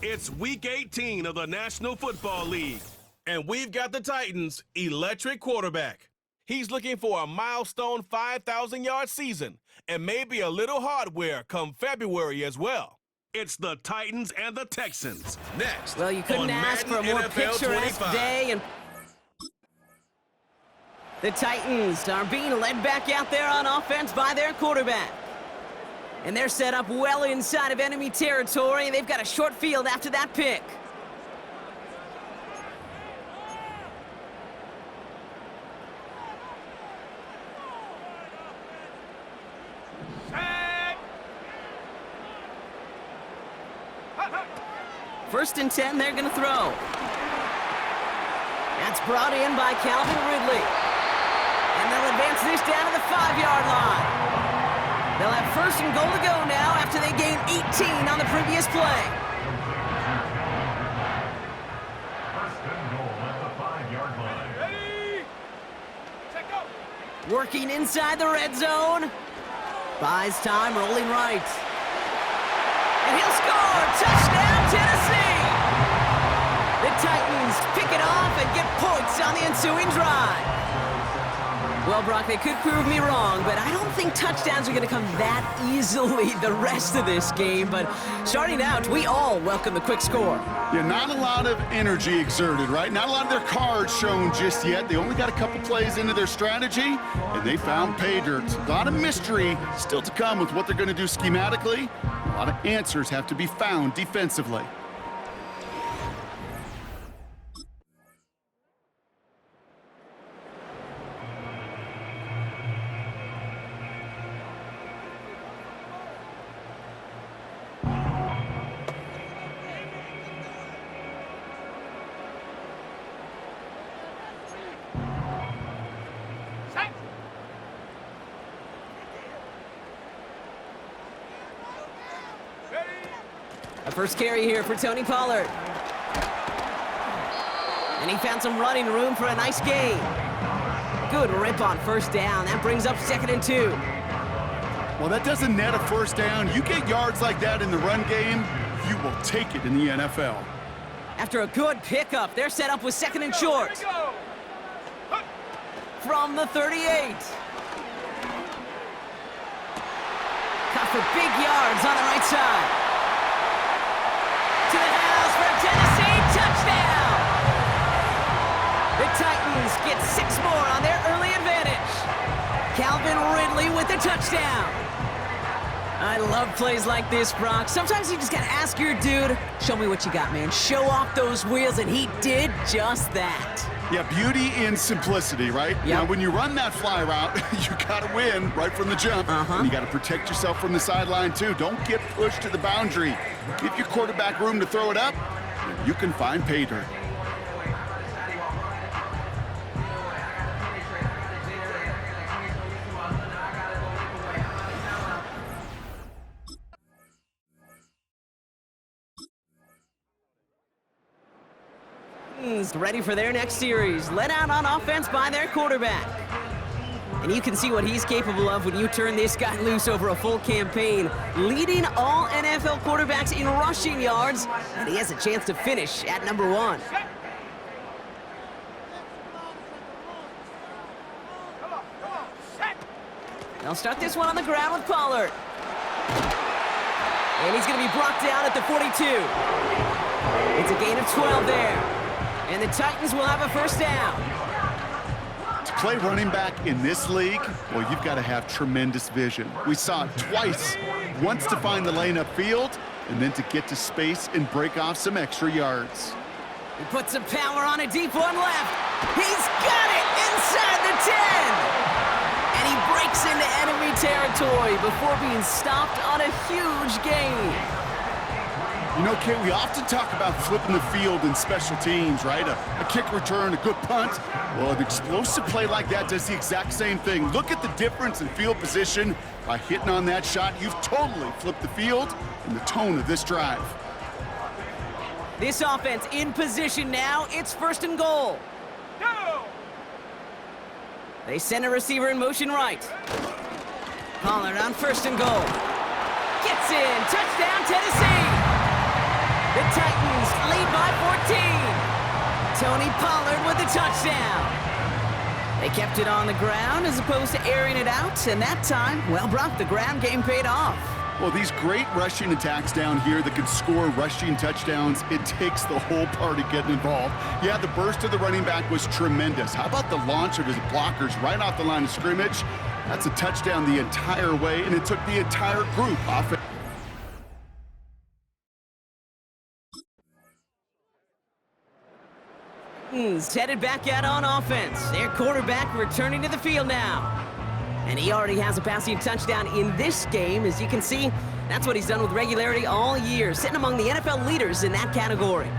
It's Week 18 of the National Football League, and we've got the Titans' electric quarterback. He's looking for a milestone 5,000-yard season and maybe a little hardware come February as well. It's the Titans and the Texans. Next, well, you couldn't ask for a more picturesque day. And the Titans are being led back out there on offense by their quarterback. And they're set up well inside of enemy territory. They've got a short field after that pick. First and 10, they're going to throw. That's brought in by Calvin Ridley. And they'll advance this down to the 5-yard line. They'll have first and goal to go now after they gained 18 on the previous play. First and goal at the 5-yard line. Ready? Check go. Working inside the red zone. Buys time, rolling right. And he'll score! Touchdown, Tennessee! The Titans pick it off and get points on the ensuing drive. Well, Brock, they could prove me wrong, but I don't think touchdowns are going to come that easily the rest of this game. But starting out, we all welcome the quick score. Yeah, not a lot of energy exerted, right? Not a lot of their cards shown just yet. They only got a couple plays into their strategy, and they found pay dirt. A lot of mystery still to come with what they're going to do schematically. A lot of answers have to be found defensively. A first carry here for Tony Pollard. And he found some running room for a nice gain. Good rip on first down. That brings up 2nd and 2. Well, that doesn't net a first down. You get yards like that in the run game, you will take it in the NFL. After a good pickup, they're set up with 2nd and short. From the 38. Cut for big yards on the right side. To the house for a Tennessee touchdown! The Titans get 6 more on their early advantage. Calvin Ridley with the touchdown. I love plays like this, Brock. Sometimes you just gotta ask your dude, show me what you got, man. Show off those wheels, and he did just that. Yeah, beauty in simplicity, right? Yep. Now, when you run that fly route, you gotta win right from the jump. And you gotta protect yourself from the sideline, too. Don't get pushed to the boundary. Give your quarterback room to throw it up, and you can find pay dirt. Ready for their next series, led out on offense by their quarterback. And you can see what he's capable of when you turn this guy loose over a full campaign, leading all NFL quarterbacks in rushing yards, and he has a chance to finish at number 1. They'll start this one on the ground with Pollard. And he's going to be brought down at the 42. It's a gain of 12 there. And the Titans will have a first down. To play running back in this league, well, you've got to have tremendous vision. We saw it twice. Once to find the lane upfield, and then to get to space and break off some extra yards. He puts some power on a deep one left. He's got it inside the 10. And he breaks into enemy territory before being stopped on a huge gain. You know, Kate, we often talk about flipping the field in special teams, right? A kick return, a good punt. Well, an explosive play like that does the exact same thing. Look at the difference in field position. By hitting on that shot, you've totally flipped the field and the tone of this drive. This offense in position now. It's 1st and goal. Go! They send a receiver in motion right. Pollard on 1st and goal. Gets in. Touchdown, Tennessee! The Titans lead by 14. Tony Pollard with the touchdown. They kept it on the ground as opposed to airing it out, and that time, well, Brock, the ground game paid off. Well, these great rushing attacks down here that can score rushing touchdowns, it takes the whole party getting involved. Yeah, the burst of the running back was tremendous. How about the launch of his blockers right off the line of scrimmage? That's a touchdown the entire way, and it took the entire group off it. Headed back out on offense. Their quarterback returning to the field now. And he already has a passing touchdown in this game. As you can see, that's what he's done with regularity all year, sitting among the NFL leaders in that category.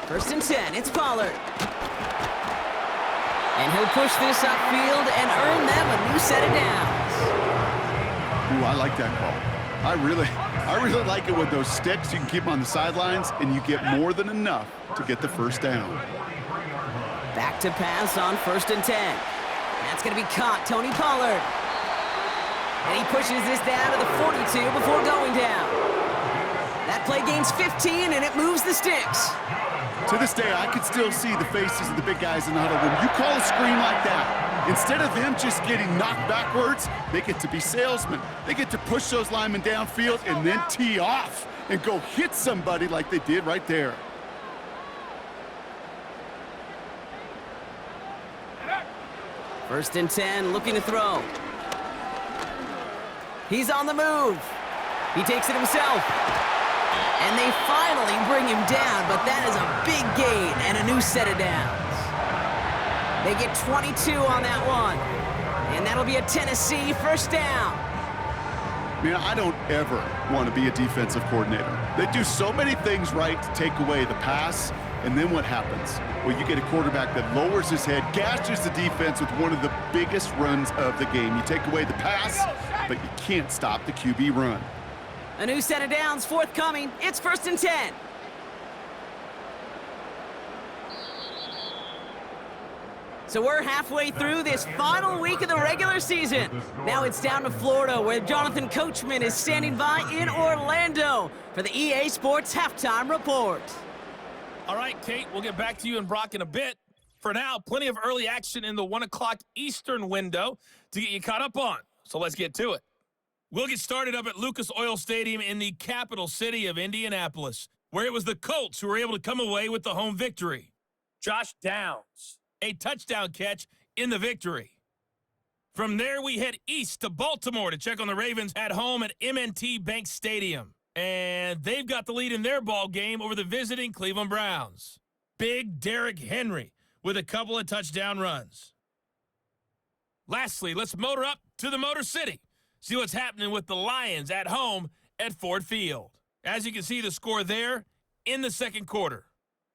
First and 10, it's Pollard. And he'll push this upfield and earn them a new set of downs. Ooh, I like that call. I really like it with those sticks. You can keep them on the sidelines, and you get more than enough to get the first down. Back to pass on first and 10. That's going to be caught, Tony Pollard. And he pushes this down to the 42 before going down. That play gains 15, and it moves the sticks. To this day, I can still see the faces of the big guys in the huddle. When you call a screen like that, instead of them just getting knocked backwards, they get to be salesmen. They get to push those linemen downfield and then tee off and go hit somebody like they did right there. First and 10, looking to throw. He's on the move. He takes it himself. And they finally bring him down, but that is a big gain and a new set of downs. They get 22 on that one. And that'll be a Tennessee first down. Man, I don't ever want to be a defensive coordinator. They do so many things right to take away the pass, and then what happens? Well, you get a quarterback that lowers his head, gashes the defense with one of the biggest runs of the game. You take away the pass, but you can't stop the QB run. A new set of downs forthcoming. It's first and 10. So we're halfway through this final week of the regular season. Now it's down to Florida, where Jonathan Coachman is standing by in Orlando for the EA Sports Halftime Report. All right, Kate, we'll get back to you and Brock in a bit. For now, plenty of early action in the 1 o'clock Eastern window to get you caught up on. So let's get to it. We'll get started up at Lucas Oil Stadium in the capital city of Indianapolis, where it was the Colts who were able to come away with the home victory. Josh Downs, a touchdown catch in the victory. From there, we head east to Baltimore to check on the Ravens at home at M&T Bank Stadium. And they've got the lead in their ball game over the visiting Cleveland Browns. Big Derrick Henry with a couple of touchdown runs. Lastly, let's motor up to the Motor City. See what's happening with the Lions at home at Ford Field. As you can see, the score there in the second quarter.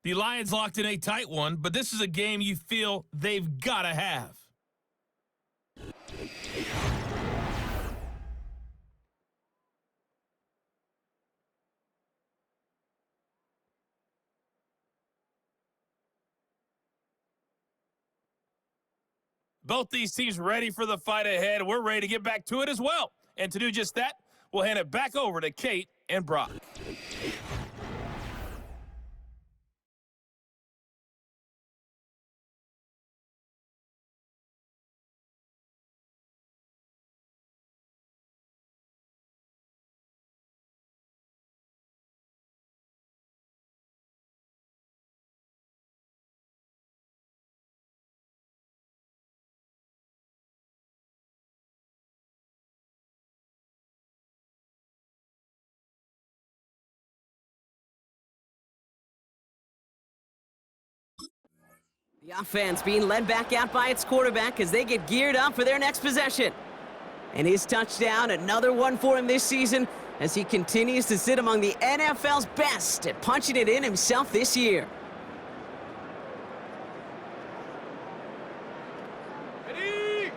The Lions locked in a tight one, but this is a game you feel they've got to have. Both these teams ready for the fight ahead. We're ready to get back to it as well. And to do just that, we'll hand it back over to Kate and Brock. The offense being led back out by its quarterback as they get geared up for their next possession. And his touchdown, another one for him this season, as he continues to sit among the NFL's best at punching it in himself this year. Ready?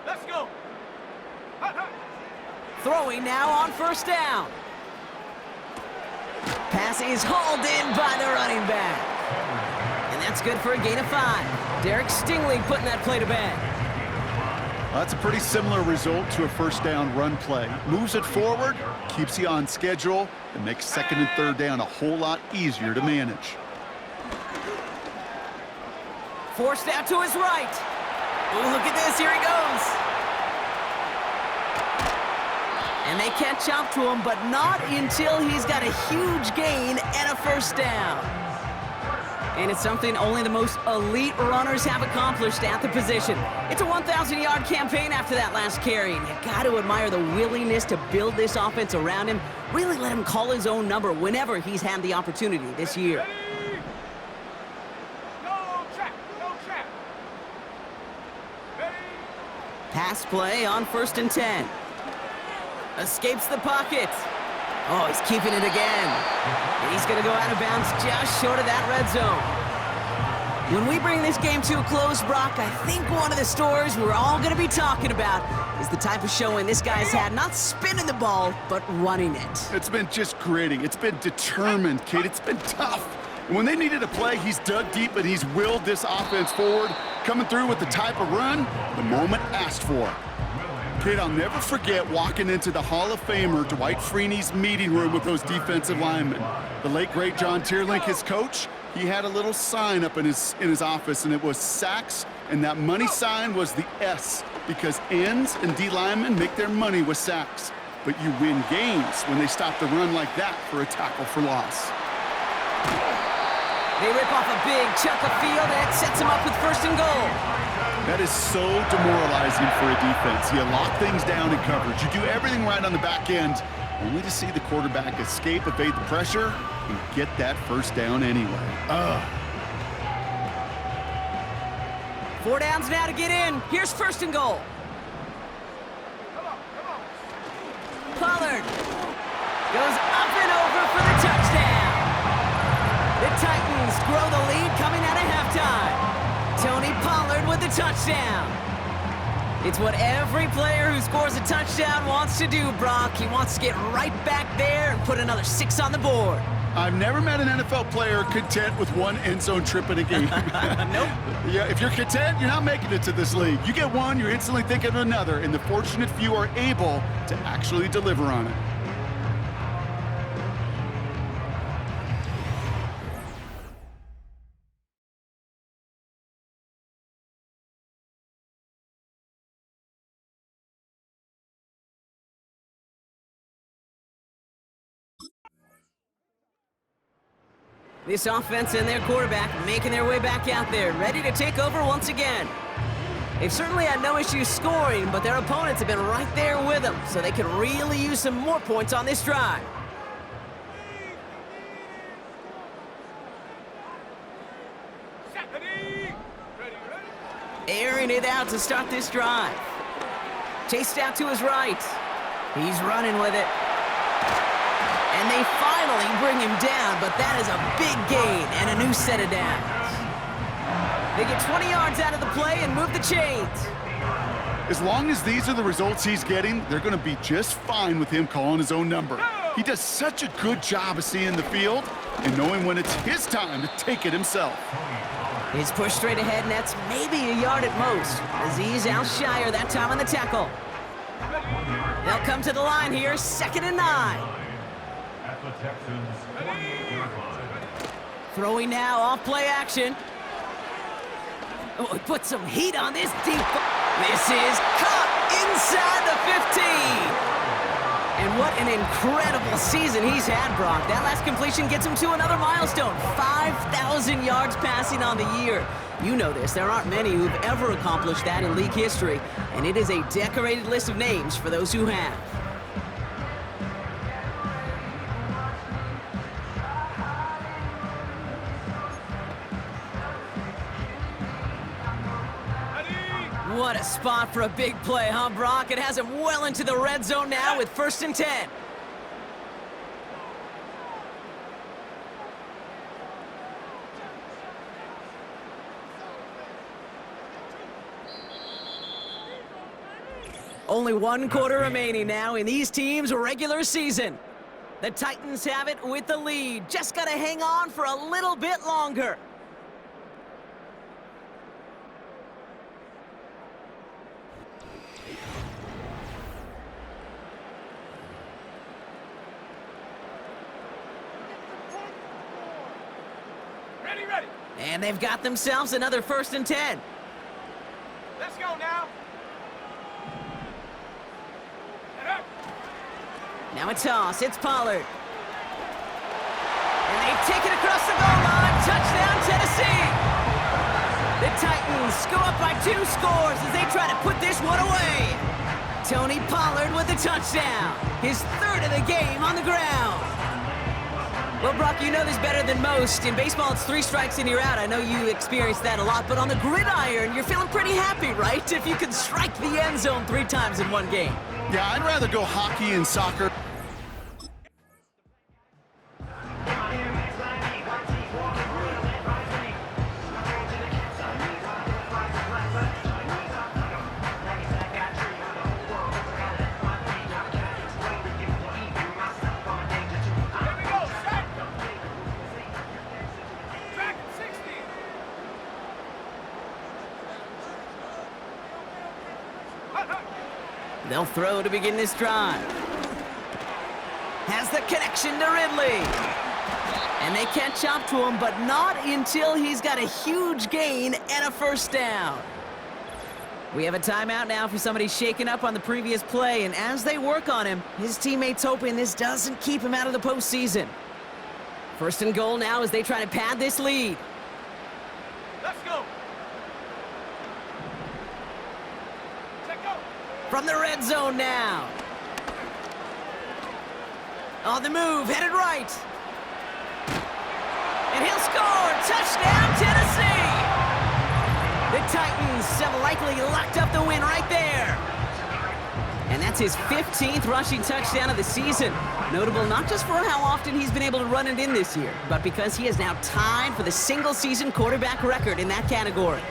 Let's go. Throwing now on first down. Pass is hauled in by the running back. And that's good for a gain of 5. Derek Stingley putting that play to bed. That's a pretty similar result to a first down run play. Moves it forward, keeps you on schedule, and makes second and third down a whole lot easier to manage. Forced out to his right. Oh, look at this. Here he goes. And they catch up to him, but not until he's got a huge gain and a first down. And it's something only the most elite runners have accomplished at the position. It's a 1,000-yard campaign after that last carry, and you've got to admire the willingness to build this offense around him, really let him call his own number whenever he's had the opportunity this year. Pass play on 1st and 10. Escapes the pocket. Oh, he's keeping it again. And he's going to go out of bounds just short of that red zone. When we bring this game to a close, Brock, I think one of the stories we're all going to be talking about is the type of showing this guy's had, not spinning the ball, but running it. It's been just gritty. It's been determined, kid. It's been tough. And when they needed a play, he's dug deep and he's willed this offense forward, coming through with the type of run the moment asked for. Kid, I'll never forget walking into the Hall of Famer Dwight Freeney's meeting room with those defensive linemen. The late, great John Tierlink, his coach, he had a little sign up in his office, and it was sacks, and that money sign was the S, because ends and D linemen make their money with sacks. But you win games when they stop the run like that for a tackle for loss. They rip off a big chunk of field, and it sets them up with 1st and goal. That is so demoralizing for a defense. You lock things down in coverage. You do everything right on the back end, only to see the quarterback escape, evade the pressure, and get that first down anyway. 4 downs now to get in. Here's 1st and goal. Pollard goes up and over for the touchdown. The Titans grow the lead coming out of halftime. Tony Pollard with the touchdown. It's what every player who scores a touchdown wants to do, Brock. He wants to get right back there and put another 6 on the board. I've never met an NFL player content with one end zone trip in a game. Nope. Yeah, if you're content, you're not making it to this league. You get one, you're instantly thinking of another, and the fortunate few are able to actually deliver on it. This offense and their quarterback making their way back out there, ready to take over once again. They've certainly had no issues scoring, but their opponents have been right there with them, so they could really use some more points on this drive. Airing it out to start this drive. Chased out to his right. He's running with it. And they finally bring him down, but that is a big gain and a new set of downs. They get 20 yards out of the play and move the chains. As long as these are the results he's getting, they're going to be just fine with him calling his own number. He does such a good job of seeing the field and knowing when it's his time to take it himself. He's pushed straight ahead, and that's maybe a yard at most. Azeez Al-Shire that time on the tackle. They'll come to the line here, 2nd and 9. At the Texans 28-yard line. Throwing now, off play action. Oh, he put some heat on this deep. This is caught inside the 15. And what an incredible season he's had, Brock. That last completion gets him to another milestone, 5,000 yards passing on the year. You know this, there aren't many who've ever accomplished that in league history, and it is a decorated list of names for those who have. What a spot for a big play, huh, Brock? It has him well into the red zone now with 1st and 10. Only 1 quarter remaining now in these teams' regular season. The Titans have it with the lead. Just got to hang on for a little bit longer. Ready. And they've got themselves another 1st and 10. Let's go now. Now a toss. It's Pollard. And they take it across the goal line. Touchdown, Tennessee. The Titans go up by 2 scores as they try to put this one away. Tony Pollard with the touchdown. His 3rd of the game on the ground. Well, Brock, you know this better than most. In baseball, it's 3 strikes and you're out. I know you experienced that a lot, but on the gridiron, you're feeling pretty happy, right? If you can strike the end zone 3 times in one game. Yeah, I'd rather go hockey and soccer. Here we go. Set. Track at 60. Hut, hut. They'll throw to begin this drive. Has the connection to Ridley. And they catch up to him, but not until he's got a huge gain and a 1st down. We have a timeout now for somebody shaken up on the previous play, and as they work on him, his teammates hoping this doesn't keep him out of the postseason. 1st and goal now as they try to pad this lead. Let's go. Check go. From the red zone now. On the move, headed right. And he'll score! Touchdown, Tennessee! The Titans have likely locked up the win right there. And that's his 15th rushing touchdown of the season. Notable not just for how often he's been able to run it in this year, but because he is now tied for the single-season quarterback record in that category.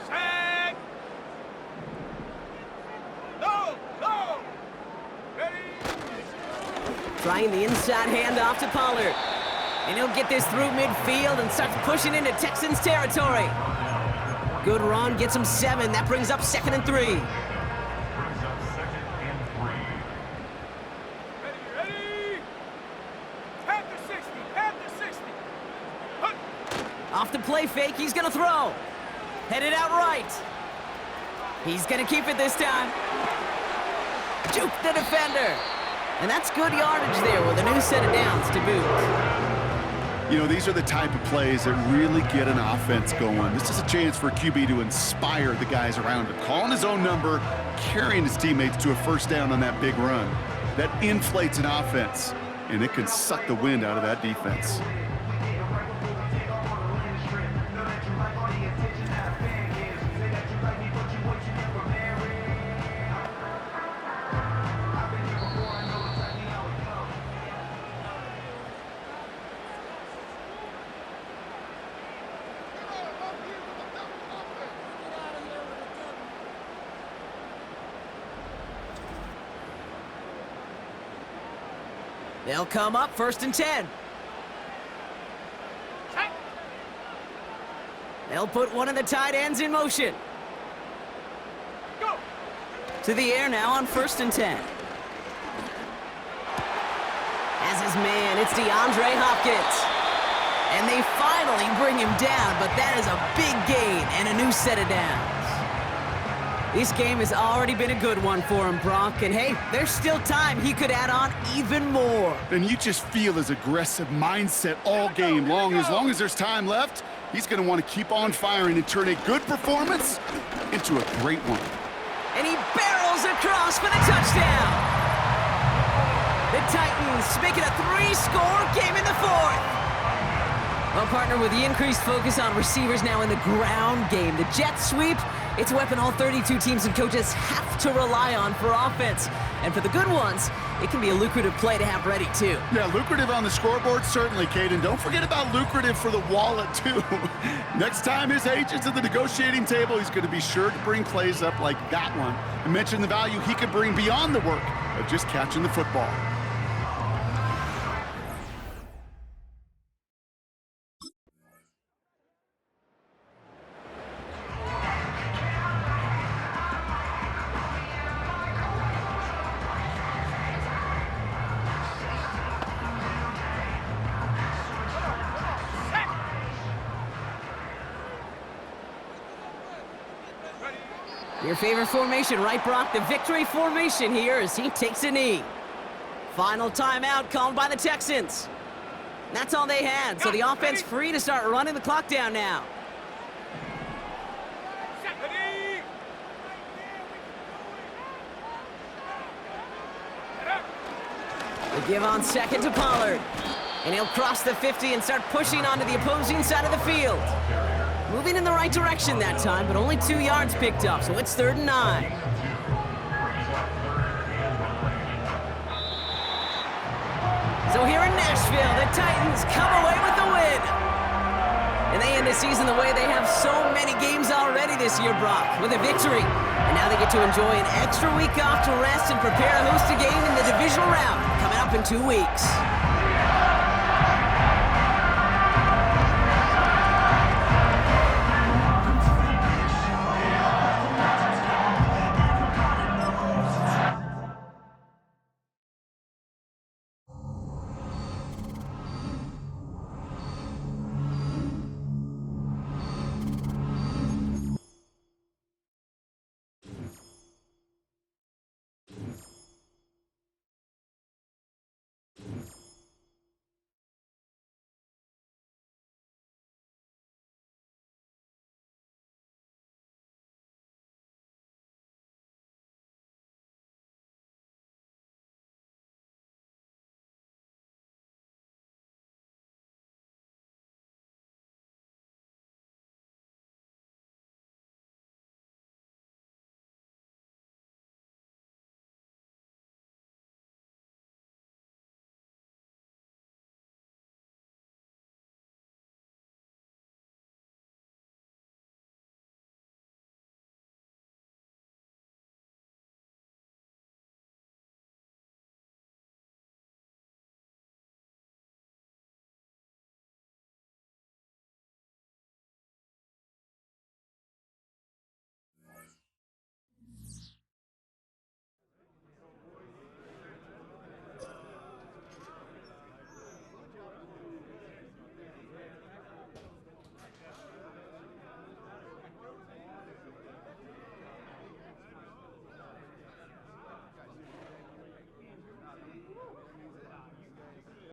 Set. Go. Go. Ready. Trying the inside handoff to Pollard. And he'll get this through midfield and starts pushing into Texans territory. Good run, gets him 7. That brings up 2nd and 3. Brings up 2nd and 3. Ready. Panther 60. Panther 60. Hut. Off the play fake, he's gonna throw. Headed out right. He's gonna keep it this time. Juke the defender. And that's good yardage there with a new set of downs to boot. You know, these are the type of plays that really get an offense going. This is a chance for a QB to inspire the guys around him. Calling his own number, carrying his teammates to a 1st down on that big run. That inflates an offense, and it can suck the wind out of that defense. They'll come up 1st and 10. Check. They'll put one of the tight ends in motion. Go. To the air now on 1st and 10. As his man, it's DeAndre Hopkins. And they finally bring him down, but that is a big gain and a new set of downs. This game has already been a good one for him, Brock. And hey, there's still time he could add on even more. And you just feel his aggressive mindset all game long. As long as there's time left, he's going to want to keep on firing and turn a good performance into a great one. And he barrels across for the touchdown. The Titans make it a 3-score game in the 4th. Well, partner, with the increased focus on receivers now in the ground game, the jet sweep It's a weapon all 32 teams and coaches have to rely on for offense. And for the good ones, it can be a lucrative play to have ready, too. Yeah, lucrative on the scoreboard, certainly, Kate. And don't forget about lucrative for the wallet, too. Next time his agent's at the negotiating table, he's going to be sure to bring plays up like that one and mention the value he could bring beyond the work of just catching the football. Your favorite formation, right, Brock? The victory formation here as he takes a knee. Final timeout called by the Texans. That's all they had, so the offense free to start running the clock down now. Ready. The give on second to Pollard. And he'll cross the 50 and start pushing onto the opposing side of the field. Moving in the right direction that time, but only 2 yards picked up, so it's 3rd and 9. So here in Nashville, the Titans come away with the win. And they end the season the way they have so many games already this year, Brock, with a victory. And now they get to enjoy an extra week off to rest and prepare to host a game in the divisional round coming up in 2 weeks.